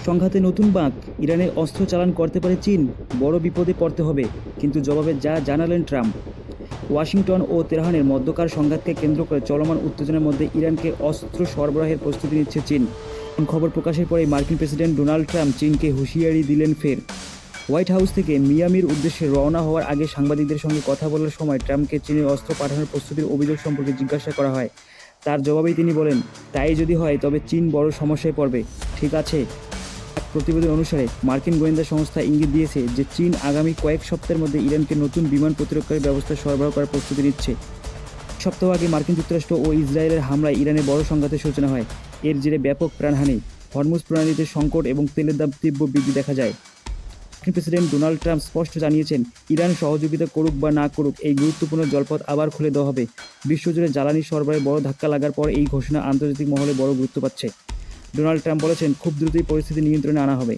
সংঘাতে নতুন বাঁক, ইরানে অস্ত্র চালান করতে পারে চীন, বড় বিপদে পড়তে হবে। কিন্তু জবাবে যা জানালেন ট্রাম্প। ওয়াশিংটন ও তেহরানের মধ্যকার সংঘাতকে কেন্দ্র করে চলমান উত্তেজনার মধ্যে ইরানকে অস্ত্র সরবরাহের প্রস্তুতি নিচ্ছে চীন। খবর প্রকাশের পরেই মার্কিন প্রেসিডেন্ট ডোনাল্ড ট্রাম্প চীনকে হুঁশিয়ারি দিলেন ফের। হোয়াইট হাউস থেকে মিয়ামির উদ্দেশ্যে রওনা হওয়ার আগে সাংবাদিকদের সঙ্গে কথা বলার সময় ট্রাম্পকে চীনে অস্ত্র পাঠানোর প্রস্তুতির অভিযোগ সম্পর্কে জিজ্ঞাসা করা হয়। তার জবাবেই তিনি বলেন, তাই যদি হয় তবে চীন বড় সমস্যায় পড়বে। ঠিক আছে। এক প্রতিবেদন অনুসারে মার্কিন গোয়েন্দা সংস্থা ইঙ্গিত দিয়েছে যে চীন আগামী কয়েক সপ্তাহের মধ্যে ইরানকে নতুন বিমান প্রতিরক্ষার ব্যবস্থা সরবরাহ করার প্রস্তুতি নিচ্ছে। সপ্তাহ আগে মার্কিন যুক্তরাষ্ট্র ও ইসরায়েলের হামলায় ইরানে বড় সংঘাতের সূচনা হয়। এর জেরে ব্যাপক প্রাণহানি, হরমুজ প্রণালীতে সংকট এবং তেলের দাম তীব্র বৃদ্ধি দেখা যায়। মার্কিন প্রেসিডেন্ট ডোনাল্ড ট্রাম্প স্পষ্ট জানিয়েছেন, ইরান সহযোগিতা করুক বা না করুক, এই গুরুত্বপূর্ণ জলপথ আবার খুলে দেওয়া হবে। বিশ্বজুড়ে জ্বালানি সরবরাহে বড় ধাক্কা লাগার পর এই ঘোষণা আন্তর্জাতিক মহলে বড় গুরুত্ব পাচ্ছে। ডোনাল্ড ট্রাম্প বলেছেন, খুব দ্রুতই পরিস্থিতি নিয়ন্ত্রণে আনা হবে।